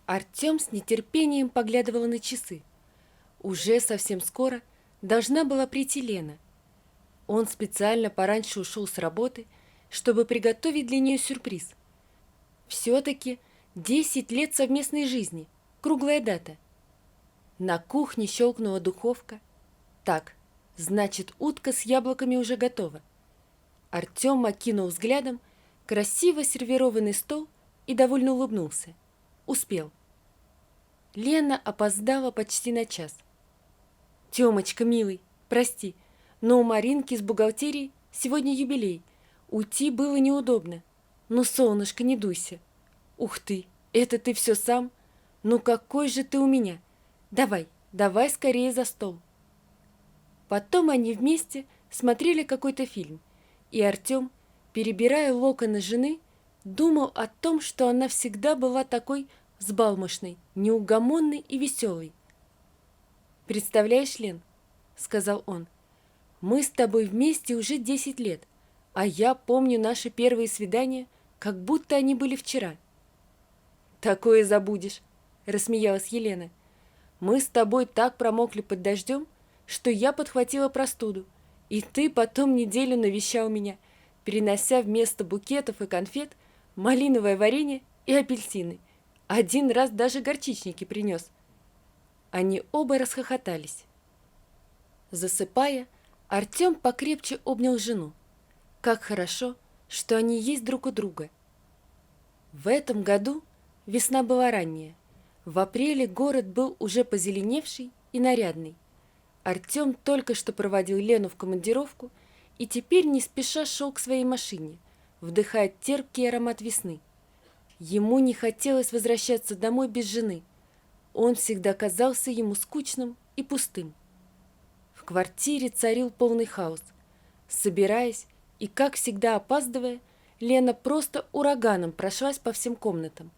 Артем с нетерпением поглядывал на часы. Уже совсем скоро должна была прийти Лена. Он специально пораньше ушел с работы, чтобы приготовить для нее сюрприз. Все-таки 10 лет совместной жизни, круглая дата. На кухне щелкнула духовка. Так, значит, утка с яблоками уже готова. Артем окинул взглядом красиво сервированный стол и довольно улыбнулся. Успел. Лена опоздала почти на час. «Темочка, милый, прости, но у Маринки с бухгалтерией сегодня юбилей. Уйти было неудобно. Ну, солнышко, не дуйся. Ух ты, это ты все сам? Ну какой же ты у меня? Давай, давай скорее за стол». Потом они вместе смотрели какой-то фильм, и Артем, перебирая локоны жены, думал о том, что она всегда была такой взбалмошной, неугомонной и веселой. «Представляешь, Лен, — сказал он, — мы с тобой вместе уже 10 лет, а я помню наши первые свидания, как будто они были вчера». «Такое забудешь, — рассмеялась Елена. Мы с тобой так промокли под дождем, что я подхватила простуду, и ты потом неделю навещал меня, перенося вместо букетов и конфет малиновое варенье и апельсины. Один раз даже горчичники принес». Они оба расхохотались. Засыпая, Артем покрепче обнял жену. Как хорошо, что они есть друг у друга. В этом году весна была ранняя. В апреле город был уже позеленевший и нарядный. Артем только что проводил Лену в командировку и теперь не спеша шел к своей машине, вдыхая терпкий аромат весны. Ему не хотелось возвращаться домой без жены. Он всегда казался ему скучным и пустым. В квартире царил полный хаос. Собираясь и, как всегда, опаздывая, Лена просто ураганом прошлась по всем комнатам.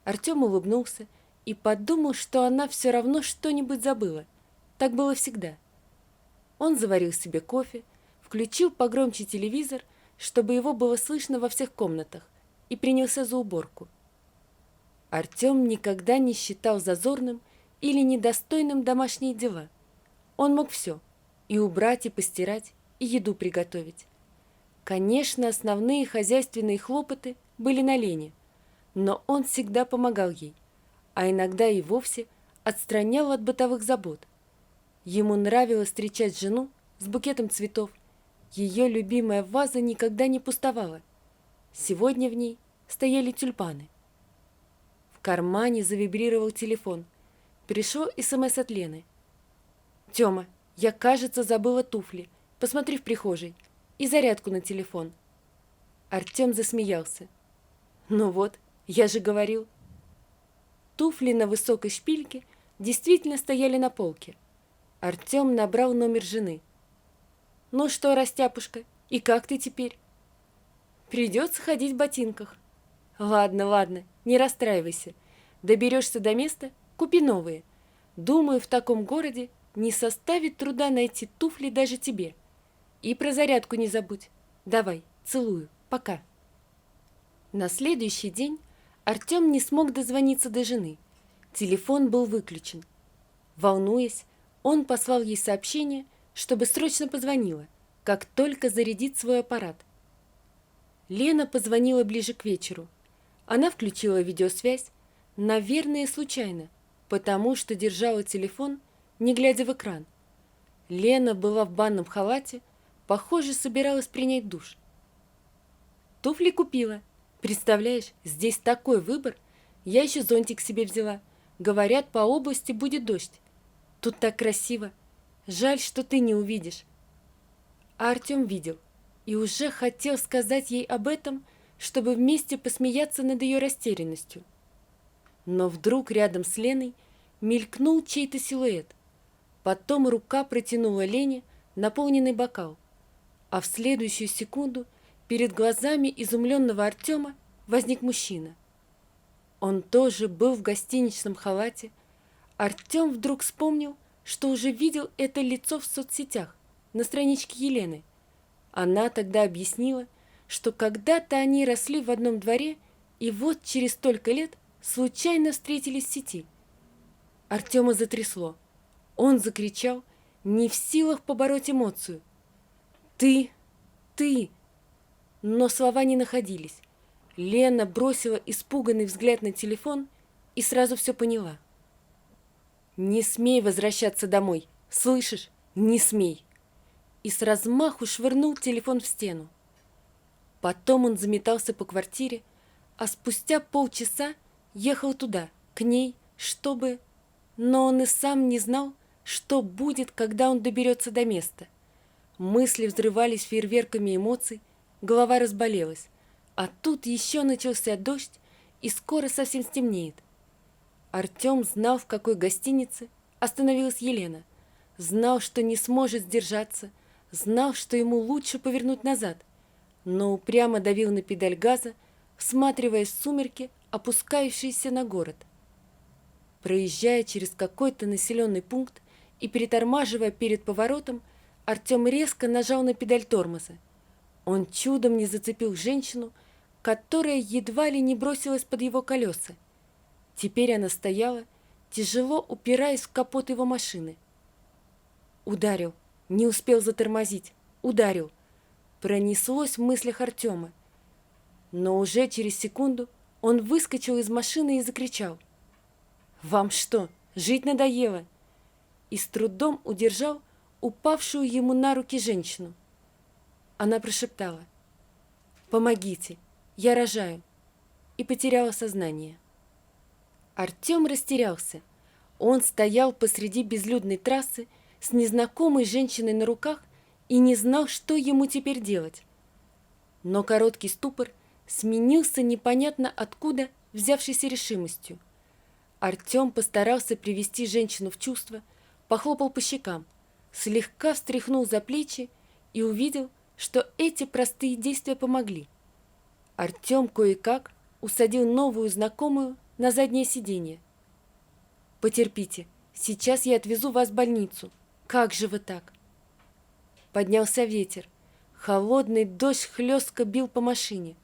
Артем улыбнулся и подумал, что она все равно что-нибудь забыла. Так было всегда. Он заварил себе кофе, включил погромче телевизор, чтобы его было слышно во всех комнатах, и принялся за уборку. Артем никогда не считал зазорным или недостойным домашние дела. Он мог все – и убрать, и постирать, и еду приготовить. Конечно, основные хозяйственные хлопоты были на Лене, но он всегда помогал ей, а иногда и вовсе отстранял от бытовых забот. Ему нравилось встречать жену с букетом цветов. Ее любимая ваза никогда не пустовала. Сегодня в ней стояли тюльпаны. В кармане завибрировал телефон. Пришло СМС от Лены. «Тема, я, кажется, забыла туфли. Посмотри в прихожей. И зарядку на телефон». Артем засмеялся. «Ну вот, я же говорил». Туфли на высокой шпильке действительно стояли на полке. Артем набрал номер жены. «Ну что, растяпушка, и как ты теперь?» «Придется ходить в ботинках». «Ладно, ладно, не расстраивайся. Доберешься до места, купи новые. Думаю, в таком городе не составит труда найти туфли даже тебе. И про зарядку не забудь. Давай, целую, пока». На следующий день Артем не смог дозвониться до жены. Телефон был выключен. Волнуясь, он послал ей сообщение, чтобы срочно позвонила, как только зарядит свой аппарат. Лена позвонила ближе к вечеру. Она включила видеосвязь, наверное, случайно, потому что держала телефон, не глядя в экран. Лена была в банном халате, похоже, собиралась принять душ. «Туфли купила. Представляешь, здесь такой выбор. Я еще зонтик себе взяла. Говорят, по области будет дождь. Тут так красиво. Жаль, что ты не увидишь». А Артем видел и уже хотел сказать ей об этом, чтобы вместе посмеяться над ее растерянностью. Но вдруг рядом с Леной мелькнул чей-то силуэт. Потом рука протянула Лене наполненный бокал, а в следующую секунду перед глазами изумленного Артема возник мужчина. Он тоже был в гостиничном халате. Артем вдруг вспомнил, что уже видел это лицо в соцсетях, на страничке Елены. Она тогда объяснила, что когда-то они росли в одном дворе и вот через столько лет случайно встретились в сети. Артема затрясло. Он закричал, не в силах побороть эмоцию. «Ты! Ты!» Но слова не находились. Лена бросила испуганный взгляд на телефон и сразу все поняла. «Не смей возвращаться домой! Слышишь? Не смей!» И с размаху швырнул телефон в стену. Потом он заметался по квартире, а спустя полчаса ехал туда, к ней, чтобы... Но он и сам не знал, что будет, когда он доберется до места. Мысли взрывались фейерверками эмоций, голова разболелась. А тут еще начался дождь, и скоро совсем стемнеет. Артем знал, в какой гостинице остановилась Елена. Знал, что не сможет сдержаться, знал, что ему лучше повернуть назад, но упрямо давил на педаль газа, всматриваясь в сумерки, опускающиеся на город. Проезжая через какой-то населенный пункт и перетормаживая перед поворотом, Артем резко нажал на педаль тормоза. Он чудом не зацепил женщину, которая едва ли не бросилась под его колеса. Теперь она стояла, тяжело упираясь в капот его машины. Ударил, не успел затормозить, ударил. Пронеслось в мыслях Артема. Но уже через секунду он выскочил из машины и закричал: «Вам что, жить надоело?» И с трудом удержал упавшую ему на руки женщину. Она прошептала: «Помогите, я рожаю», и потеряла сознание. Артем растерялся. Он стоял посреди безлюдной трассы с незнакомой женщиной на руках и не знал, что ему теперь делать. Но короткий ступор сменился непонятно откуда взявшейся решимостью. Артем постарался привести женщину в чувство, похлопал по щекам, слегка встряхнул за плечи и увидел, что эти простые действия помогли. Артем кое-как усадил новую знакомую на заднее сиденье. «Потерпите, сейчас я отвезу вас в больницу. Как же вы так?» Поднялся ветер. Холодный дождь хлестко бил по машине.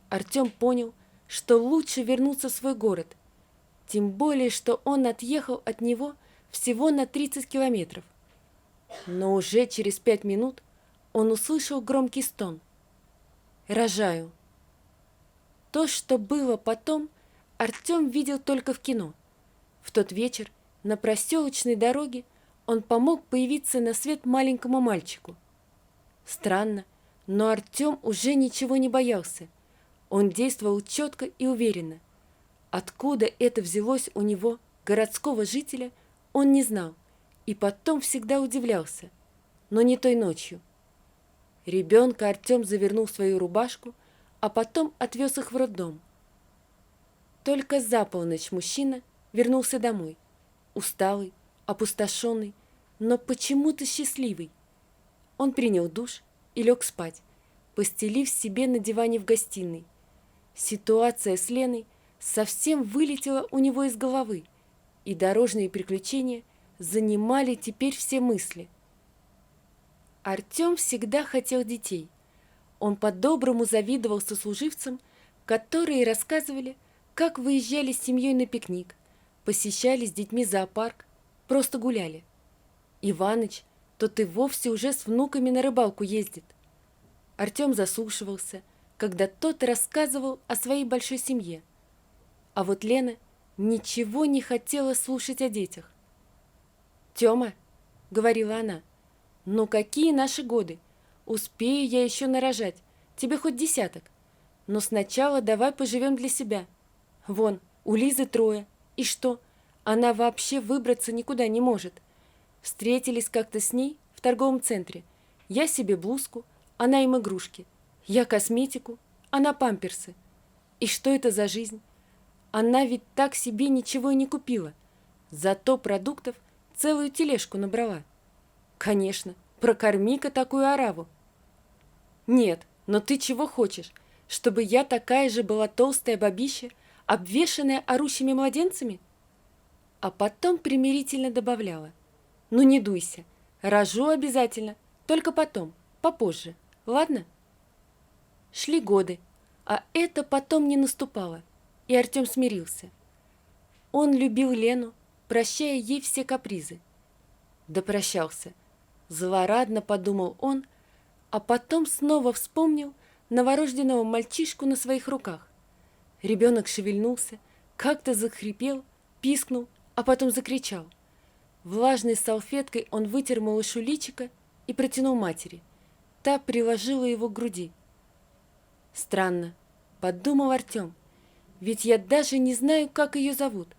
Артем понял, что лучше вернуться в свой город. Тем более, что он отъехал от него всего на 30 километров. Но уже через 5 минут он услышал громкий стон. «Рожаю». То, что было потом, Артем видел только в кино. В тот вечер на проселочной дороге он помог появиться на свет маленькому мальчику. Странно, но Артем уже ничего не боялся. Он действовал четко и уверенно. Откуда это взялось у него, городского жителя, он не знал, и потом всегда удивлялся, но не той ночью. Ребенка Артем завернул в свою рубашку, а потом отвез их в роддом. Только за полночь мужчина вернулся домой, усталый, опустошенный, но почему-то счастливый. Он принял душ и лег спать, постелив себе на диване в гостиной. Ситуация с Леной совсем вылетела у него из головы, и дорожные приключения занимали теперь все мысли. Артем всегда хотел детей. Он по-доброму завидовал сослуживцам, которые рассказывали, как выезжали с семьей на пикник, посещали с детьми зоопарк, просто гуляли. Иваныч, тот и вовсе уже с внуками на рыбалку ездит. Артем заслушивался, когда тот рассказывал о своей большой семье. А вот Лена ничего не хотела слушать о детях. «Тема», — говорила она, — «ну какие наши годы? Успею я еще нарожать, тебе хоть 10. Но сначала давай поживем для себя. Вон, у Лизы 3. И что? Она вообще выбраться никуда не может. Встретились как-то с ней в торговом центре. Я себе блузку, она им игрушки. Я косметику, она памперсы. И что это за жизнь? Она ведь так себе ничего и не купила. Зато продуктов целую тележку набрала. Конечно, прокорми-ка такую ораву. Нет, но ты чего хочешь? Чтобы я такая же была толстая бабища, обвешанная орущими младенцами?» А потом примирительно добавляла: «Ну не дуйся, рожу обязательно, только потом, попозже, ладно?» Шли годы, а это потом не наступало, и Артем смирился. Он любил Лену, прощая ей все капризы. Да прощался. Злорадно подумал он, а потом снова вспомнил новорожденного мальчишку на своих руках. Ребенок шевельнулся, как-то захрипел, пискнул, а потом закричал. Влажной салфеткой он вытер малышу личико и протянул матери. Та приложила его к груди. «Странно», — подумал Артем, — «ведь я даже не знаю, как ее зовут.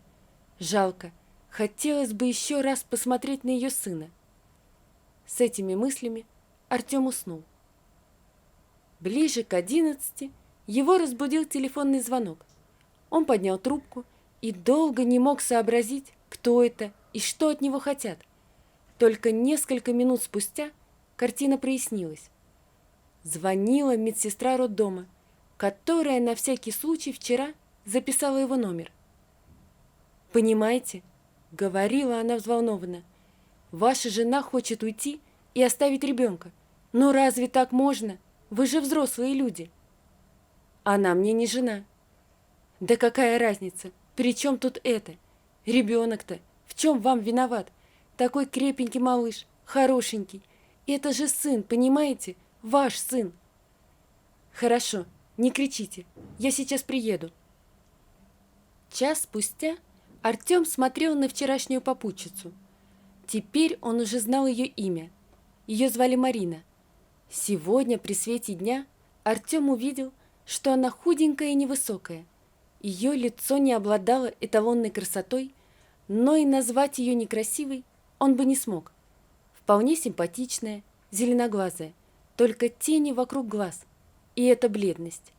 Жалко, хотелось бы еще раз посмотреть на ее сына». С этими мыслями Артем уснул. Ближе к 11 его разбудил телефонный звонок. Он поднял трубку и долго не мог сообразить, кто это и что от него хотят. Только несколько минут спустя картина прояснилась. Звонила медсестра роддома, которая на всякий случай вчера записала его номер. «Понимаете, — говорила она взволнованно, — ваша жена хочет уйти и оставить ребенка. Но разве так можно? Вы же взрослые люди». «Она мне не жена». «Да какая разница? При чем тут это? Ребенок-то в чем вам виноват? Такой крепенький малыш, хорошенький. Это же сын, понимаете? Ваш сын». «Хорошо, не кричите, я сейчас приеду». Час спустя Артем смотрел на вчерашнюю попутчицу. Теперь он уже знал ее имя. Ее звали Марина. Сегодня при свете дня Артем увидел, что она худенькая и невысокая. Ее лицо не обладало эталонной красотой, но и назвать ее некрасивой он бы не смог. Вполне симпатичная, зеленоглазая, только тени вокруг глаз, и эта бледность.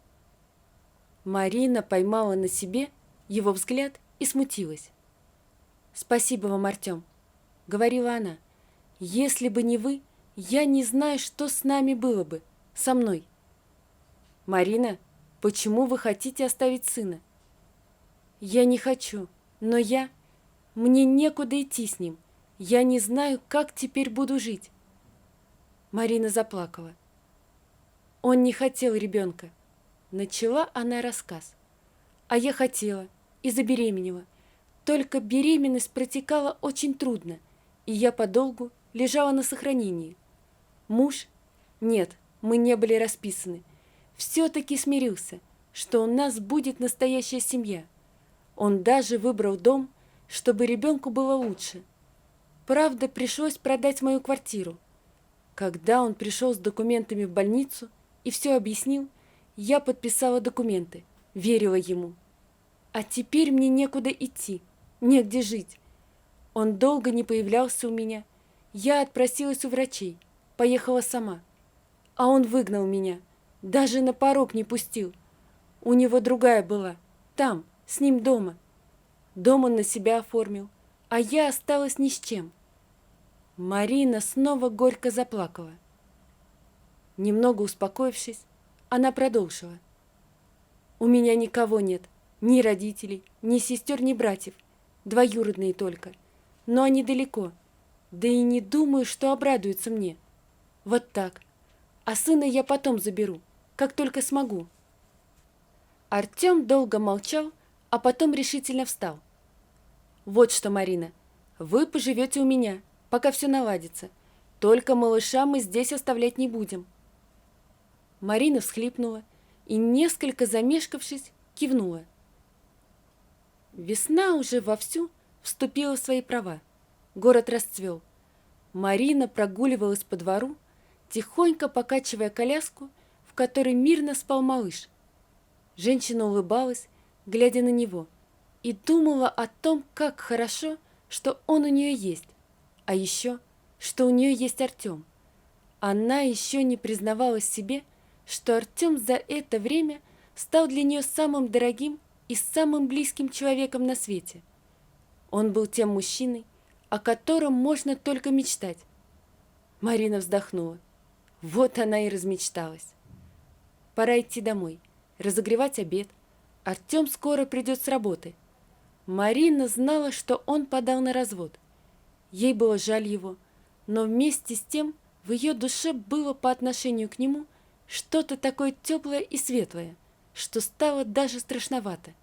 Марина поймала на себе его взгляд и смутилась. «Спасибо вам, Артем», — говорила она. «Если бы не вы, я не знаю, что с нами было бы, со мной». «Марина, почему вы хотите оставить сына?» «Я не хочу, но мне некуда идти с ним. Я не знаю, как теперь буду жить». Марина заплакала. «Он не хотел ребенка», — начала она рассказ. «А я хотела и забеременела. Только беременность протекала очень трудно, и я подолгу лежала на сохранении. Муж? Нет, мы не были расписаны. Все-таки смирился, что у нас будет настоящая семья. Он даже выбрал дом, чтобы ребенку было лучше. Правда, пришлось продать мою квартиру. Когда он пришел с документами в больницу и все объяснил, я подписала документы, верила ему. А теперь мне некуда идти, негде жить. Он долго не появлялся у меня. Я отпросилась у врачей, поехала сама. А он выгнал меня, даже на порог не пустил. У него другая была, там, с ним дома. Дом он на себя оформил, а я осталась ни с чем». Марина снова горько заплакала. Немного успокоившись, она продолжила. «У меня никого нет, ни родителей, ни сестер, ни братьев, двоюродные только. Но они далеко, да и не думаю, что обрадуются мне. Вот так. А сына я потом заберу, как только смогу». Артем долго молчал, а потом решительно встал. «Вот что, Марина, вы поживете у меня, пока все наладится. Только малыша мы здесь оставлять не будем». Марина всхлипнула и, несколько замешкавшись, кивнула. Весна уже вовсю вступила в свои права. Город расцвел. Марина прогуливалась по двору, тихонько покачивая коляску, в которой мирно спал малыш. Женщина улыбалась, глядя на него, и думала о том, как хорошо, что он у нее есть, а еще, что у нее есть Артем. Она еще не признавалась себе, что Артем за это время стал для нее самым дорогим и самым близким человеком на свете. Он был тем мужчиной, о котором можно только мечтать. Марина вздохнула. Вот она и размечталась. Пора идти домой, разогревать обед. Артем скоро придет с работы. Марина знала, что он подал на развод. Ей было жаль его, но вместе с тем в ее душе было по отношению к нему что-то такое теплое и светлое, что стало даже страшновато.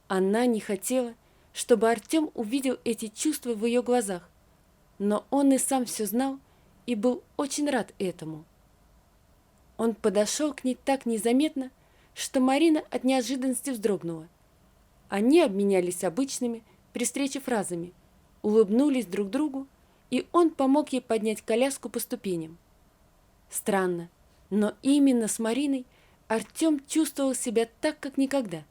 Она не хотела, чтобы Артем увидел эти чувства в ее глазах, но он и сам все знал и был очень рад этому. Он подошел к ней так незаметно, что Марина от неожиданности вздрогнула. Они обменялись обычными при встрече фразами, улыбнулись друг другу, и он помог ей поднять коляску по ступеням. Странно, но именно с Мариной Артем чувствовал себя так, как никогда.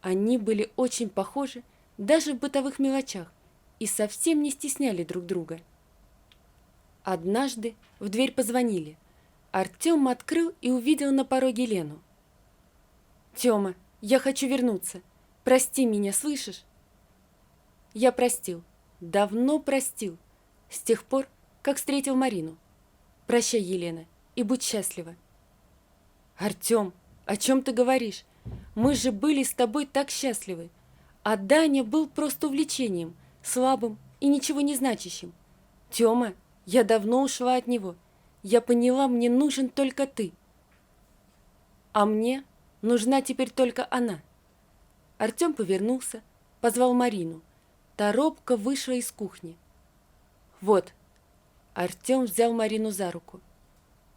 Они были очень похожи даже в бытовых мелочах и совсем не стесняли друг друга. Однажды в дверь позвонили. Артем открыл и увидел на пороге Лену. «Тема, я хочу вернуться. Прости меня, слышишь?» Я простил. Давно простил. С тех пор, как встретил Марину. Прощай, Елена, и будь счастлива. Артем, о чем ты говоришь? Мы же были с тобой так счастливы. А Даня был просто увлечением, слабым и ничего не значащим. Тема, я давно ушла от него. Я поняла, мне нужен только ты. А мне нужна теперь только она. Артем повернулся, позвал Марину. Та робко вышла из кухни. Вот. Артем взял Марину за руку.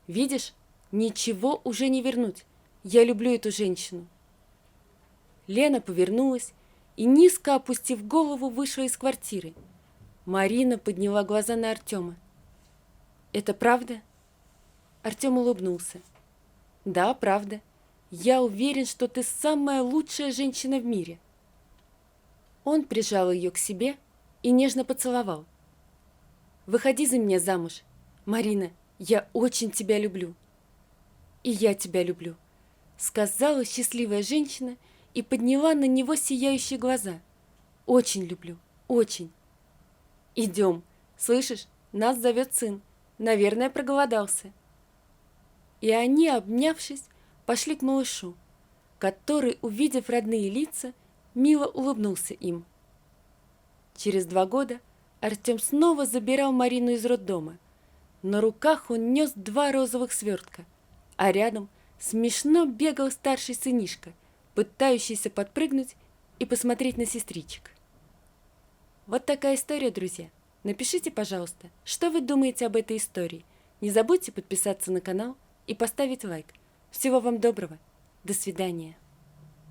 Видишь, ничего уже не вернуть. Я люблю эту женщину. Лена повернулась и, низко опустив голову, вышла из квартиры. Марина подняла глаза на Артема. «Это правда?» Артем улыбнулся. «Да, правда. Я уверен, что ты самая лучшая женщина в мире». Он прижал ее к себе и нежно поцеловал. «Выходи за меня замуж. Марина, я очень тебя люблю». «И я тебя люблю», — сказала счастливая женщина и подняла на него сияющие глаза. «Очень люблю, очень». «Идем. Слышишь, нас зовет сын. Наверное, проголодался». И они, обнявшись, пошли к малышу, который, увидев родные лица, мило улыбнулся им. Через 2 года Артем снова забирал Марину из роддома. На руках он нес 2 розовых свертка, а рядом смешно бегал старший сынишка, пытающийся подпрыгнуть и посмотреть на сестричек. Вот такая история, друзья. Напишите, пожалуйста, что вы думаете об этой истории. Не забудьте подписаться на канал и поставить лайк. Всего вам доброго. До свидания.